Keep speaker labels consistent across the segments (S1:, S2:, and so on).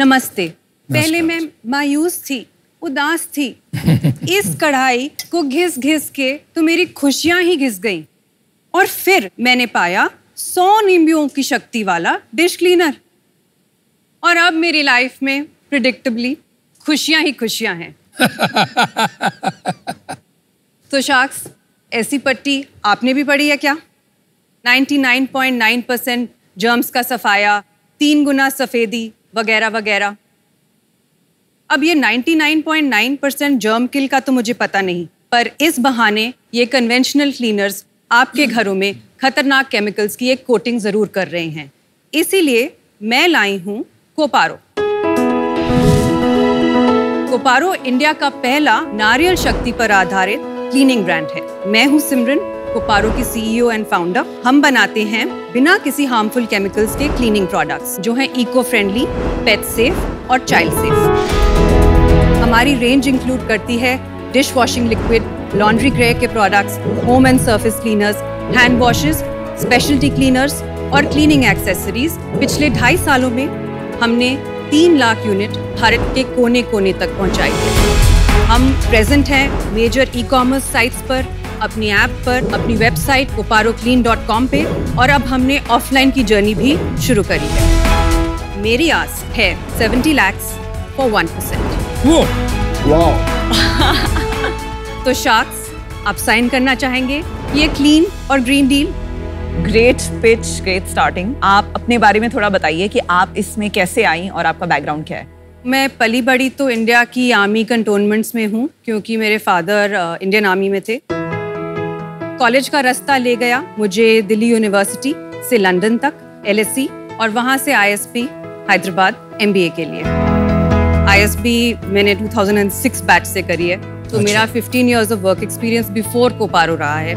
S1: नमस्ते। पहले मैं मायूस थी, उदास थी। इस कढ़ाई को घिस घिस के तो मेरी खुशियां ही घिस गईं। और फिर मैंने पाया 100 नींबुओं की शक्ति वाला डिश क्लीनर। और अब मेरी लाइफ में प्रिडिक्टेबली खुशियां ही खुशियां हैं। तो शाक्स, ऐसी पट्टी आपने भी पढ़ी है क्या? 99.9% जर्म्स का सफाया, 3 गुना सफेदी वगैरह वगैरह। अब ये 99.9% जर्म किल का तो मुझे पता नहीं, पर इस बहाने ये कन्वेंशनल क्लीनर्स आपके घरों में खतरनाक केमिकल्स की एक कोटिंग जरूर कर रहे हैं। इसीलिए मैं लाई हूँ कोपारो। कोपारो इंडिया का पहला नारियल शक्ति पर आधारित क्लीनिंग ब्रांड है। मैं हूँ सिमरन, कोपारो की CEO एंड फाउंडर। हम बनाते हैं बिना किसी हार्मफुल केमिकल्स के क्लीनिंग प्रोडक्ट्स जो हैं इको फ्रेंडली, पेट सेफ और चाइल्ड सेफ। हमारी रेंज इंक्लूड करती है डिश वॉशिंग लिक्विड, लॉन्ड्री ग्रे के products, home and surface cleaners, hand washes, speciality cleaners और क्लीनिंग एक्सेसरीज। पिछले 2.5 सालों में हमने 3 लाख यूनिट भारत के कोने कोने तक पहुंचाई है। हम प्रेजेंट हैं मेजर ई-कॉमर्स साइट्स पर, अपनी ऐप पर, अपनी वेबसाइट koparoclean.com पे, और अब हमने ऑफलाइन की जर्नी भी शुरू करी है। मेरी आस है 70 लाख for 1%।
S2: वाओ।
S1: तो शाक्स, आप साइन करना चाहेंगे ये क्लीन और green deal?
S3: Great pitch, great starting. आप अपने बारे में थोड़ा बताइए कि आप इसमें कैसे आई और आपका बैकग्राउंड क्या है?
S1: मैं पली बड़ी तो इंडिया की आर्मी कंटोनमेंट्स में हूँ, क्योंकि मेरे फादर इंडियन आर्मी में थे। कॉलेज का रास्ता ले गया मुझे दिल्ली यूनिवर्सिटी से लंदन तक, LSE, और वहाँ से ISB हैदराबाद MBA के लिए। ISB मैंने 2006 बैच से करी है, तो मेरा 15 years of work experience before Koparo रहा है।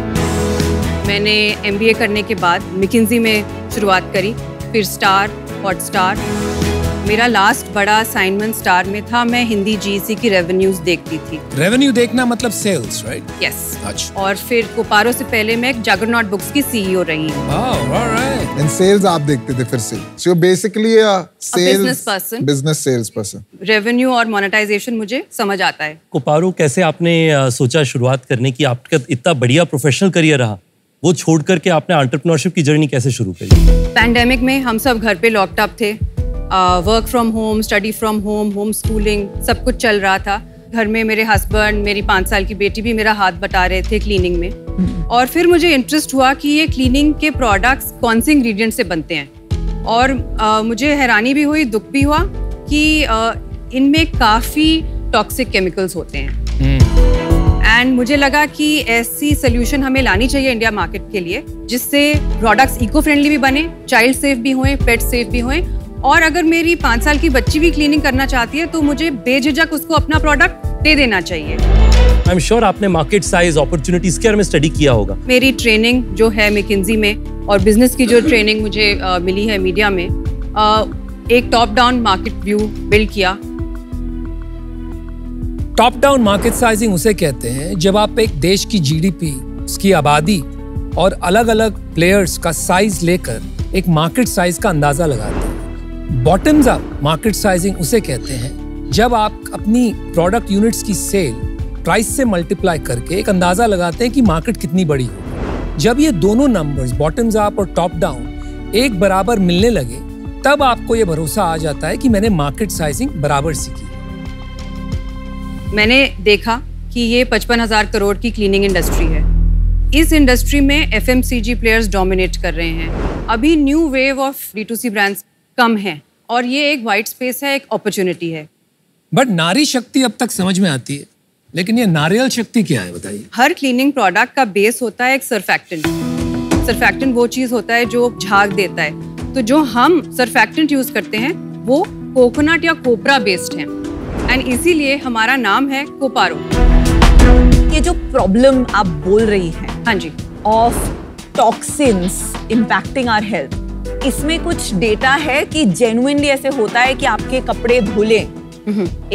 S1: मैंने MBA करने के बाद McKinsey में शुरुआत करी, फिर स्टार, हॉटस्टार। मेरा लास्ट बड़ा असाइनमेंट स्टार में था। मैं हिंदी GEC की रेवेन्यूज देखती थी।
S2: रेवेन्यू देखना मतलब सेल्स, राइट?
S1: यस।
S2: अच्छा।
S1: और फिर कोपारो से पहले मैं जगरनॉट बुक्स की CEO रही हूँ।
S2: ऑलराइट।
S4: एंड सेल्स आप देखते थे फिर से। So basically
S1: business person,
S4: business sales person.
S1: Revenue और मोनेटाइजेशन मुझे समझ आता है।
S5: कोपारो कैसे आपने सोचा शुरुआत करने की? आपका इतना बढ़िया प्रोफेशनल करियर रहा, वो छोड़ करके आपने एंटरप्रेन्योरशिप की जर्नी कैसे शुरू करी?
S1: पैंडेमिक में हम सब घर पे लॉक्ड अप थे। Work from home, study from home, home schooling, सब कुछ चल रहा था। घर में मेरे हस्बैंड, मेरी 5 साल की बेटी भी मेरा हाथ बटा रहे थे क्लीनिंग में। और फिर मुझे इंटरेस्ट हुआ कि ये क्लीनिंग के प्रोडक्ट्स कौन से इंग्रेडिएंट से बनते हैं। और मुझे हैरानी भी हुई, दुख भी हुआ कि इनमें काफ़ी टॉक्सिक केमिकल्स होते हैं। एंड मुझे लगा कि ऐसी सोल्यूशन हमें लानी चाहिए इंडिया मार्केट के लिए, जिससे प्रोडक्ट्स इको फ्रेंडली भी बने, चाइल्ड सेफ भी हों, पेट सेफ भी हों। और अगर मेरी 5 साल की बच्ची भी क्लीनिंग करना चाहती है तो मुझे बेझिझक उसको अपना प्रोडक्ट दे देना चाहिए।
S5: आई एम श्योर आपने मार्केट साइज, अपॉर्चुनिटीज के बारे में स्टडी किया होगा।
S1: मेरी ट्रेनिंग जो है McKinsey में, और बिजनेस की जो ट्रेनिंग मुझे मिली है मीडिया में, एक top down market view build किया।
S2: टॉप डाउन मार्केट साइजिंग उसे कहते हैं जब आप एक देश की GDP, उसकी आबादी और अलग अलग प्लेयर्स का साइज लेकर एक मार्केट साइज का अंदाजा लगाते हैं। बॉटम्स अप मार्केट साइजिंग उसे कहते हैं जब आप अपनी प्रोडक्ट यूनिट्स की सेल प्राइस से मल्टीप्लाई करके एक अंदाजा लगाते हैं कि मार्केट कितनी बड़ी हो। जब ये दोनों नंबर्स, बॉटम्स अप और टॉप डाउन, एक बराबर मिलने लगे, तब आपको ये भरोसा आ जाता है कि मैंने मार्केट साइजिंग बराबर सीखी।
S1: मैंने देखा कि ये 55,000 करोड़ की क्लीनिंग इंडस्ट्री है। इस इंडस्ट्री में FMCG प्लेयर्स डोमिनेट कर रहे हैं। अभी new wave of D2C brands कम है, और ये एक वाइट स्पेस है, एक अपॉर्चुनिटी है।
S2: बट नारी शक्ति अब तक समझ में आती है, लेकिन ये नारियल शक्ति क्या है, बताइए?
S1: हर क्लीनिंग प्रोडक्ट का बेस होता है एक सर्फैक्टेंट। सर्फैक्टेंट वो चीज होता है जो झाग देता है। तो जो हम सर्फैक्टेंट यूज करते हैं वो कोकोनट या कोपरा बेस्ड है, एंड इसीलिए हमारा नाम है कोपारो।
S3: ये जो प्रॉब्लम आप बोल रही हैं,
S1: हाँ जी,
S3: of toxins impacting our health, इसमें कुछ डेटा है कि जेन्युइनली ऐसे होता है कि आपके कपड़े धुले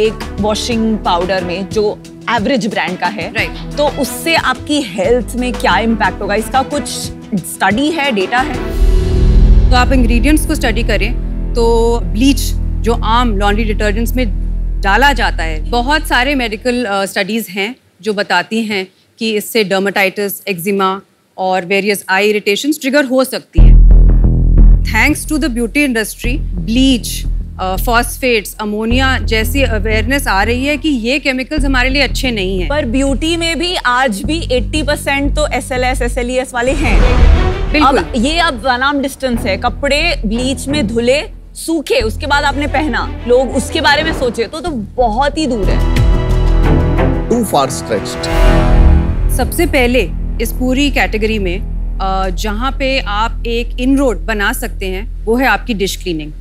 S3: एक वॉशिंग पाउडर में जो एवरेज ब्रांड का है,
S1: राइट,
S3: तो उससे आपकी हेल्थ में क्या इम्पैक्ट होगा? इसका कुछ स्टडी है, डेटा है?
S1: तो आप इंग्रेडिएंट्स को स्टडी करें तो ब्लीच जो आम लॉन्ड्री डिटर्जेंट्स में डाला जाता है। बहुत सारे मेडिकल स्टडीज़ हैं जो बताती हैं कि इससे डर्मेटाइटिस, एक्जिमा और वेरियस आई इरिटेशंस ट्रिगर हो सकती हैं। Thanks to the beauty industry, bleach, phosphates, ammonia जैसी अवेयरनेस आ रही है कि ये केमिकल्स हमारे लिए अच्छे नहीं हैं।
S3: पर ब्यूटी में भी आज भी 80% तो SLS, SLES वाले हैं।
S1: बिल्कुल।
S3: अब ये अब वन आर्म डिस्टेंस है, कपड़े ब्लीच में धुले, सूखे, उसके बाद आपने पहना, लोग उसके बारे में सोचे तो बहुत ही दूर है।
S6: Too far stretched.
S1: सबसे पहले इस पूरी कैटेगरी में जहाँ पे आप एक इनरोड बना सकते हैं वो है आपकी डिश क्लीनिंग,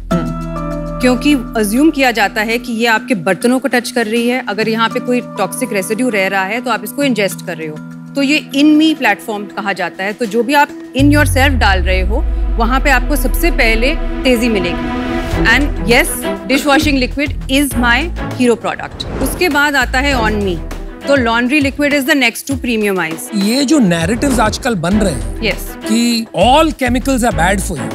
S1: क्योंकि अज्यूम किया जाता है कि ये आपके बर्तनों को टच कर रही है। अगर यहाँ पे कोई टॉक्सिक रेसिड्यू रह रहा है तो आप इसको इंजेस्ट कर रहे हो, तो ये इन मी प्लेटफॉर्म कहा जाता है। तो जो भी आप इन योर सेल्फ डाल रहे हो वहाँ पे आपको सबसे पहले तेजी मिलेगी। And yes, dish washing liquid is my hero product. उसके बाद आता है ऑन मी, तो laundry liquid is the next to premiumise.
S2: ये जो नैरेटिव्स आजकल बन रहे हैं
S1: यस
S2: कि all chemicals are bad for you,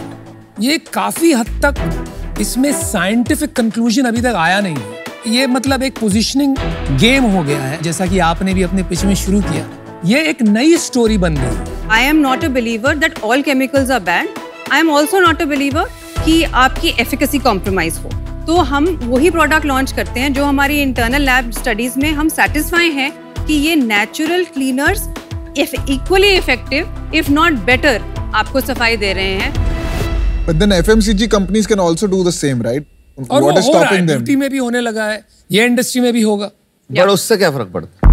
S2: ये काफी हद तक इसमें साइंटिफिक कंक्लूजन अभी तक आया नहीं है। ये मतलब एक पोजीशनिंग गेम हो गया है, जैसा कि आपने भी अपने पिच में शुरू किया। ये एक नई स्टोरी बन गई।
S1: I am not a believer that all chemicals are bad. I am also not a believer कि आपकी एफिकेसी कॉम्प्रोमाइज हो। तो हम वही प्रोडक्ट लॉन्च करते हैं जो हमारी इंटरनल लैब स्टडीज में हम सेटिस्फाई हैं कि ये natural cleaners if equally effective if not better आपको सफाई दे रहे हैं।
S4: But then FMCG companies can also do the same, right?
S2: और
S4: What
S2: वो
S4: is
S2: हो रहा है,
S4: stopping them?
S2: ब्यूटी में भी होने लगा है, ये इंडस्ट्री में भी होगा।
S6: पर उससे क्या फर्क पड़ता?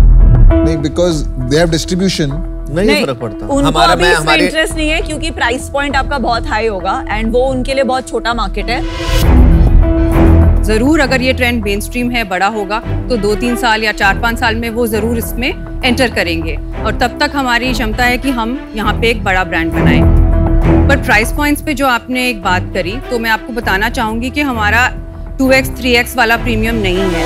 S4: नहीं, because they have distribution.
S6: नहीं फर्क पड़ता।
S3: उनको अभी इसमें इंटरेस्ट नहीं है क्योंकि प्राइस पॉइंट आपका बहुत हाई होगा एंड वो उनके लिए बहुत छोटा मार्केट है।
S1: जरूर अगर ये ट्रेंड मेन स्ट्रीम है, बड़ा होगा, तो 2-3 साल या 4-5 साल में वो जरूर इसमें एंटर करेंगे और तब तक हमारी क्षमता है कि हम यहाँ पे एक बड़ा ब्रांड बनाएं। पर प्राइस पॉइंट्स पे जो आपने एक बात करी, तो मैं आपको बताना चाहूंगी कि हमारा 2x 3x वाला प्रीमियम नहीं है।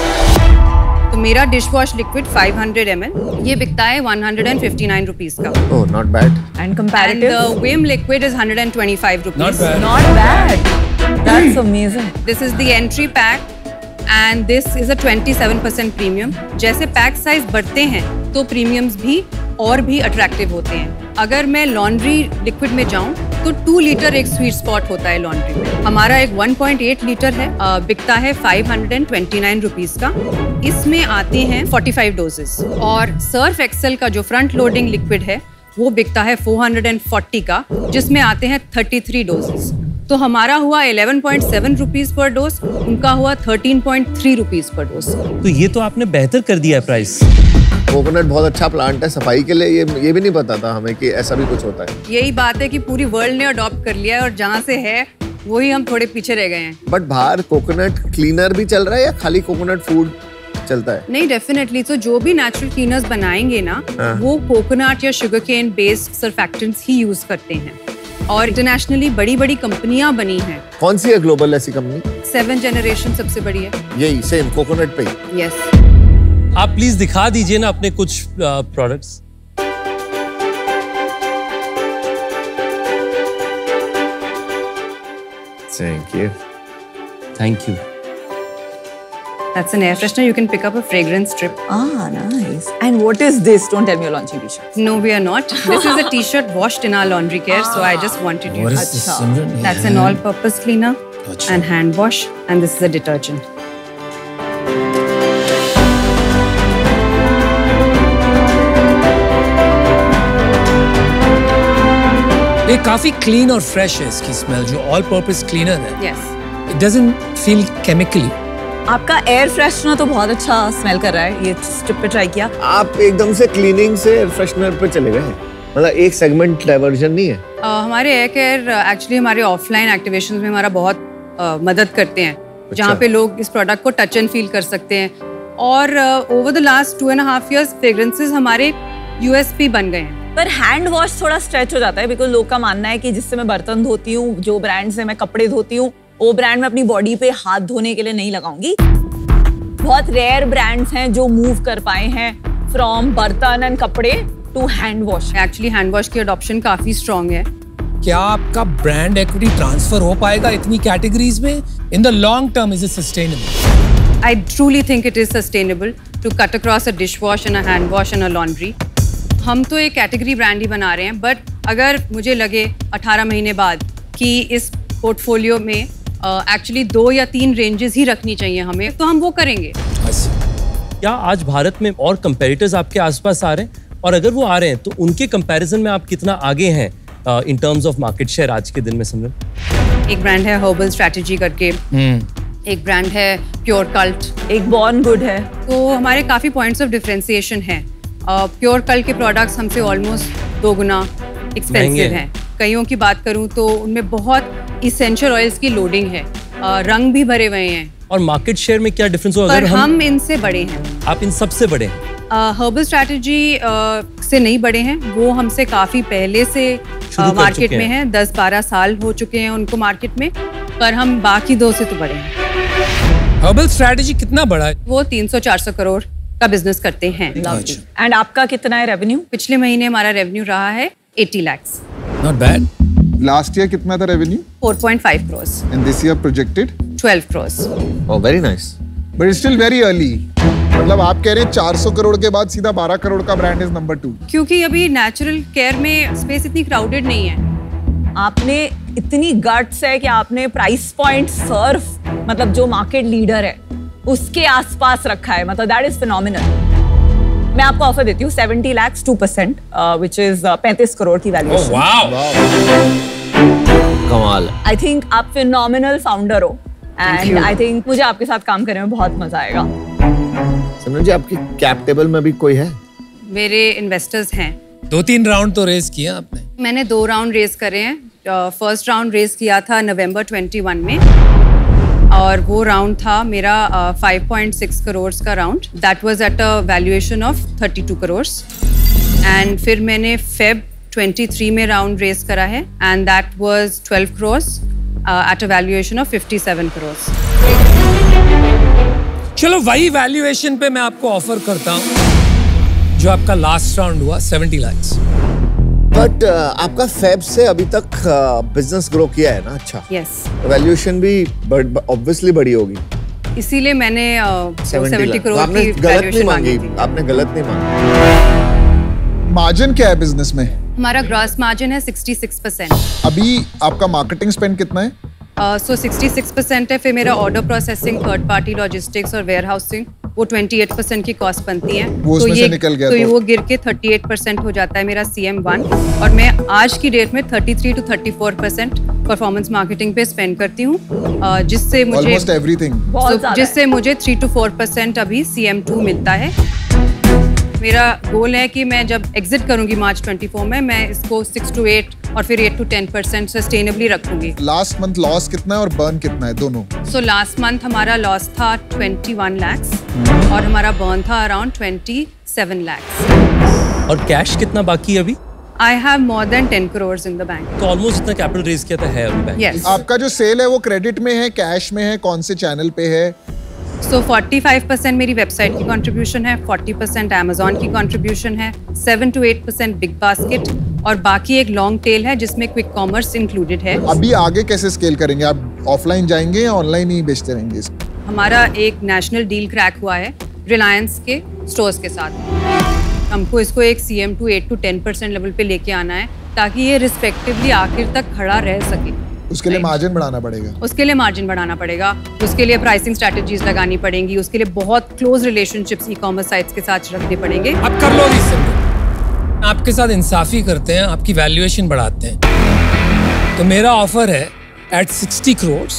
S1: तो मेरा डिश वॉश लिक्विड 500 ml ये बिकता है 159 रुपीज का।
S6: Oh, not bad.
S3: And
S1: And
S3: comparative
S1: the Vim liquid is 125 rupees.
S2: Not bad.
S3: Not bad, that's amazing.
S1: This is the entry pack and this is a 27% premium. जैसे pack size बढ़ते हैं तो premiums भी और भी attractive होते हैं। अगर मैं लॉन्ड्री लिक्विड में जाऊं तो 2 लीटर एक स्वीट स्पॉट होता है लॉन्ड्री में। हमारा एक 1.8 लीटर है, बिकता है 529 रुपीज का। इसमें आते हैं 45 डोजेस और सर्फ एक्सेल का जो फ्रंट लोडिंग लिक्विड है वो बिकता है 440 का, जिसमें आते हैं 33 डोजेस। तो हमारा हुआ 11.7 रुपीज पर डोज, उनका हुआ 13.3 रुपीज पर डोज।
S5: तो ये तो आपने बेहतर कर दिया है प्राइस।
S6: कोकोनट बहुत अच्छा प्लांट है सफाई के लिए, ये भी नहीं पता था हमें कि ऐसा भी कुछ होता है।
S1: यही बात है कि पूरी वर्ल्ड ने अडॉप्ट कर लिया है और जहाँ से है वही हम थोड़े पीछे रह गए हैं।
S6: बट बाहर कोकोनट क्लीनर भी चल रहा है या खाली कोकोनट फूड चलता है?
S1: नहीं, डेफिनेटली। तो जो भी नेचुरल क्लीनर्स बनाएंगे ना, वो कोकोनट या शुगर केन बेस्ड सर्फेक्टेंट्स ही यूज करते हैं और इंटरनेशनली बड़ी बड़ी कंपनियां बनी हैं।
S6: कौन सी है ग्लोबल ऐसी कंपनी?
S1: 7 जनरेशन सबसे बड़ी है।
S6: यही सेम कोकोनट पे ही।
S1: यस।
S5: आप प्लीज दिखा दीजिए ना अपने कुछ products.
S6: Thank you.
S5: Thank you.
S1: That's an air freshener. You can pick up a fragrance strip.
S3: Ah, nice. And what is this? Don't tell me you're launching t-shirts.
S1: No, we are not. This is a t-shirt washed in our laundry care, so I just wanted you
S2: What
S1: to.
S2: is this, Simran?
S1: That's an all-purpose cleaner
S2: Achha.
S1: and hand wash, and this is a detergent.
S2: ये काफी clean और fresh है इसकी smell, जो all purpose cleaner है।
S1: Yes.
S2: It doesn't feel chemically.
S3: आपका air freshener तो बहुत अच्छा स्मेल कर रहा है, ये स्ट्रिप पे ट्राई किया।
S6: आप एकदम से क्लीनिंग से एयर फ्रेशनर पे चले गए, मतलब एक सेगमेंट डाइवर्जन नहीं है?
S1: हमारे एयर केयर एक्चुअली हमारे ऑफलाइन एक्टिवेशन में हमारा बहुत मदद करते हैं, जहाँ पे लोग इस प्रोडक्ट को टच एंड फील कर सकते हैं। और over the last 2.5 years fragrances हमारे यूएसपी बन गए हैं।
S3: पर हैंड वॉश थोड़ा स्ट्रेच हो जाता है, बिकॉज लोग का मानना है कि जिससे मैं बर्तन धोती हूँ, जो ब्रांड से मैं कपड़े धोती हूँ, वो ब्रांड में अपनी बॉडी पे हाथ धोने के लिए नहीं लगाऊंगी। बहुत रेयर ब्रांड्स हैं जो मूव कर पाए हैं फ्रॉम बर्तन एंड कपड़े to hand wash.
S1: Actually hand wash की अडॉप्शन काफ़ी स्ट्रॉन्ग है
S2: क्या आपका ब्रांड एक्विटी ट्रांसफर हो पाएगा इतनी कैटेगरीज में? In the long term is it sustainable?
S1: I truly think it is sustainable to cut across a dishwash and a hand wash and a laundry. हम तो एक कैटेगरी ब्रांड ही बना रहे हैं, बट अगर मुझे लगे 18 महीने बाद कि इस पोर्टफोलियो में एक्चुअली 2 या 3 रेंजेस ही रखनी चाहिए हमें, तो हम वो करेंगे।
S5: क्या आज भारत में और कंपेटिटर्स आपके आसपास आ रहे हैं, और अगर वो आ रहे हैं तो उनके कंपैरिजन में आप कितना आगे हैं in terms of market share आज के दिन में? सिमरन,
S1: एक ब्रांड है हर्बल स्ट्रैटेजी करके, एक ब्रांड है प्योर कल्ट,
S3: एक बॉर्न गुड है।
S1: तो हमारे काफ़ी पॉइंट्स ऑफ डिफरेंशिएशन हैं। प्योर कल्ट के प्रोडक्ट्स हमसे ऑलमोस्ट 2 गुना एक्सपेंसिव हैं। कईयों की बात करूं तो उनमें बहुत इसेंशियल ऑयल्स की लोडिंग है, रंग भी भरे हुए हैं।
S5: और मार्केट शेयर में क्या डिफरेंस होगा?
S1: पर हम इनसे बड़े हैं।
S5: आप इन सबसे बड़े हैं?
S1: हर्बल स्ट्रैटेजी से नहीं बड़े हैं, वो हमसे काफ़ी पहले से मार्केट में हैं। 10-12 साल हो चुके हैं उनको मार्केट में, पर हम बाकी 2 से तो बड़े हैं।
S2: हर्बल स्ट्रैटेजी कितना बड़ा है?
S1: वो 300-400 करोड़ का बिजनेस करते हैं।
S3: एंड आपका कितना है रेवेन्यू?
S1: पिछले महीने हमारा रेवेन्यू रहा है 80 lakhs।
S2: Not bad.
S4: Last year कितना था revenue?
S1: 4.5 crores।
S4: And this year projected?
S1: 12 crores।
S6: Oh, very nice.
S4: But it's still very early. मतलब आप कह रहे हैं 400 करोड़ के बाद सीधा 12 करोड़ का ब्रांड इज नंबर 2।
S1: क्योंकि अभी नेचुरल केयर में स्पेस इतनी क्राउडेड नहीं है।
S3: आपने इतनी गट्स है कि आपने प्राइस पॉइंट सर्फ मतलब जो मार्केट लीडर है उसके आसपास रखा है, मतलब दैट इज फिनोमिनल। मैं आपको ऑफर देती हूँ 70 lakhs 2%, which is 35 करोड़ की वैल्यूएशन।
S6: कमाल।
S3: आई थिंक आप फिनोमिनल फाउंडर हो, एंड आई थिंक मुझे आपके साथ काम करने में बहुत मजा आएगा।
S6: सिमरन जी, आपकी कैप टेबल में भी कोई है?
S1: मेरे इन्वेस्टर्स हैं।
S2: 2-3 राउंड तो रेस किया आपने?
S1: मैंने 2 राउंड रेस करे हैं। फर्स्ट राउंड रेस किया था नवंबर 21 में, और वो राउंड था मेरा 5.6 करोड़ का round. That was at a valuation of 32 crore. And फिर मैंने फेब 23 में राउंड रेस करा है, and that was 12 crore at a valuation of 57 crore.
S2: चलो वही वैल्यूएशन पे मैं आपको ऑफर करता हूँ जो आपका लास्ट राउंड हुआ, 70 lakhs।
S6: बट आपका फेब से अभी तक बिजनेस ग्रो किया है ना? अच्छा।
S1: यस।
S6: वैल्यूएशन भी ऑब्वियसली बड़ी होगी,
S1: इसीलिए मैंने 70 करोड़
S6: आपने
S1: की
S6: गलत नहीं
S1: वैल्यूएशन मांगी
S6: मांगी।
S1: थी।
S6: आपने गलत नहीं मांगी।
S4: मार्जिन क्या है बिजनेस में?
S1: हमारा ग्रॉस मार्जिन है 66%।
S4: अभी आपका मार्केटिंग स्पेंड कितना है?
S1: सो 66% है। फिर मेरा order processing, third party logistics और वेयर हाउसिंग, वो 28% की कॉस्ट बनती है।
S4: वो उसमें से निकल गया
S1: तो वो गिर के 38% हो जाता है मेरा CM1। और मैं आज की डेट में 33 to 34% परफॉर्मेंस मार्केटिंग पे स्पेंड करती हूँ, जिससे मुझे
S4: ऑलमोस्ट एवरीथिंग,
S1: जिससे मुझे 3 to 4% अभी CM2 मिलता है। मेरा गोल है कि मैं जब एग्जिट करूंगी मार्च 24 में, मैं इसको 6 to 8 और फिर 8 to 10% सस्टेनेबली रखूंगी।
S4: लास्ट मंथ लॉस कितना है और बर्न कितना है दोनों?
S1: सो लास्ट मंथ हमारा लॉस था 21 lakhs और हमारा बर्न था अराउंड 27 lakhs।
S5: और कैश कितना बाकी है अभी?
S1: I have more than 10 crores in the bank।
S5: तो ऑलमोस्ट इतना कैपिटल रेज किया था है अभी बैंक।
S1: Yes।
S4: आपका जो सेल है वो क्रेडिट में है, कैश में है, कौन से चैनल पे है?
S1: सो 45% मेरी वेबसाइट की कंट्रीब्यूशन है, 40% Amazon की कंट्रीब्यूशन है, 7 to 8% बिग बास्केट, और बाकी एक लॉन्ग टेल है जिसमें क्विक कॉमर्स इंक्लूडेड है।
S4: अभी आगे कैसे स्केल करेंगे? आप ऑफलाइन जाएंगे या ऑनलाइन ही बेचते रहेंगे?
S1: हमारा एक नेशनल डील क्रैक हुआ है रिलायंस के स्टोर्स के साथ। हमको इसको एक CM2 8 to 10% लेवल पे लेके आना है ताकि ये रिस्पेक्टिवली आखिर तक खड़ा रह सके।
S4: उसके लिए मार्जिन बढ़ाना पड़ेगा।
S1: उसके लिए मार्जिन बढ़ाना पड़ेगा, उसके लिए प्राइसिंग स्ट्रैटेजीज लगानी पड़ेंगी, उसके लिए बहुत क्लोज रिलेशनशिप्स ई-कॉमर्स साइट्स के साथ रखने पड़ेंगे।
S2: अब कर लो सिमरन, आपके साथ इंसाफी करते हैं, आपकी वैल्यूएशन बढ़ाते हैं। तो मेरा ऑफर है at 60 crores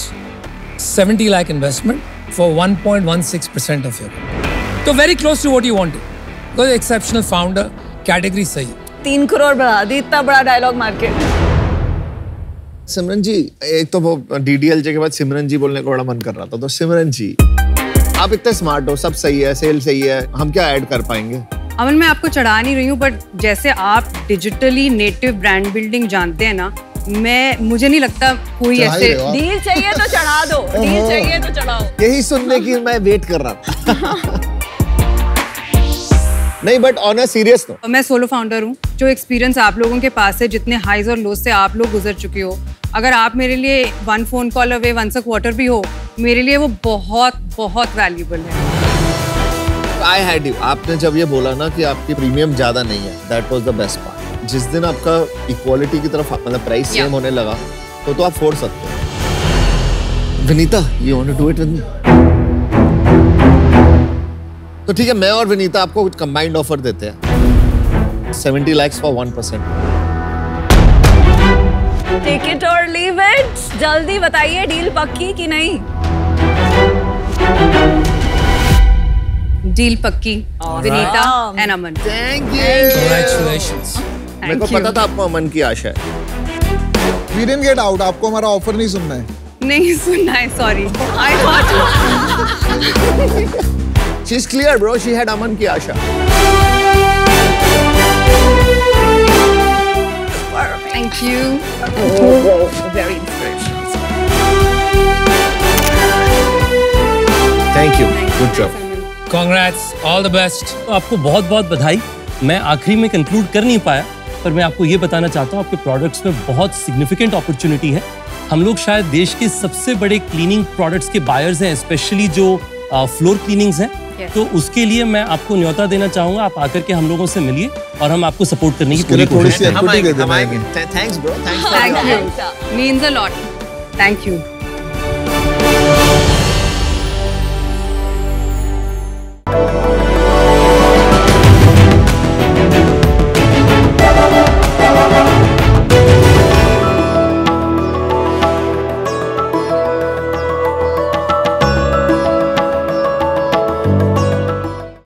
S2: 70 lakh investment for 1.16% of your. तो very close to what you wanted, because exceptional founder, category सही।
S3: 3 करोड़ बढ़ा दी, इतना बड़ा डायलॉग मार्केट।
S6: सिमरन जी, एक तो वो DDLJ के बाद सिमरन जी बोलने का बड़ा मन कर रहा था, तो सिमरन जी आप इतने स्मार्ट हो, सब सही है, सेल सही है, हम क्या ऐड कर पाएंगे?
S1: अमन, मैं आपको चढ़ा नहीं रही हूँ, बट जैसे आप डिजिटली नेटिव ब्रांड बिल्डिंग जानते हैं ना, मुझे नहीं लगता कोई ऐसे
S3: डील चाहिए तो चढ़ा दो, डील चाहिए तो चढ़ाओ।
S6: यही सुनने की मैं वेट कर रहा था। नहीं, but on a serious note,
S1: मैं सोलो फाउंडर हूँ, जो एक्सपीरियंस आप लोगों के पास है, जितने हाइज और लोज से आप लोग गुजर चुके हो, अगर आप मेरे लिए 1 phone call away, once a quarter भी हो, मेरे लिए वो बहुत बहुत वैल्यूबल है।
S6: I had you. आपने जब ये बोला ना कि आपकी प्रीमियम ज्यादा नहीं है, that was the best part. जिस दिन आपका इक्वालिटी की तरफ मतलब प्राइस सेम होने लगा तो आप फोड़ सकते हो। Vineeta, you want to do it with me? तो ठीक है, मैं और विनीता आपको कुछ कंबाइंड ऑफर देते हैं 70 lakhs फॉर 1%।
S3: टेक इट और लीव इट। जल्दी बताइए, डील पक्की कि नहीं?
S1: डील पक्की। Vinita and Aman.
S6: Thank you.
S2: Congratulations.
S6: मेरे को पता था आपको अमन की आशा है।
S4: We didn't get out, आपको हमारा ऑफर नहीं सुनना है।
S1: नहीं सुनना है, sorry. I thought
S6: She's clear, bro. She had Aman ki Asha.
S1: Thank you.
S3: Very inspirational.
S6: Thank you. Good job.
S2: Congrats. All the best.
S5: तो आपको बहुत बहुत बधाई। मैं आखिरी में कंक्लूड कर नहीं पाया, पर मैं आपको ये बताना चाहता हूँ आपके प्रोडक्ट्स में बहुत सिग्निफिकेंट अपॉर्चुनिटी है। हम लोग शायद देश के सबसे बड़े क्लीनिंग प्रोडक्ट्स के बायर्स हैं, स्पेशली जो फ्लोर क्लीनिंग्स हैं। तो उसके लिए मैं आपको न्योता देना चाहूंगा, आप आकर के हम लोगों से मिलिए और हम आपको सपोर्ट करने की पूरी कोशिश करेंगे।
S6: हम आएंगे। Thanks, bro. Thanks for
S1: Thank you. Means a lot. Thank you.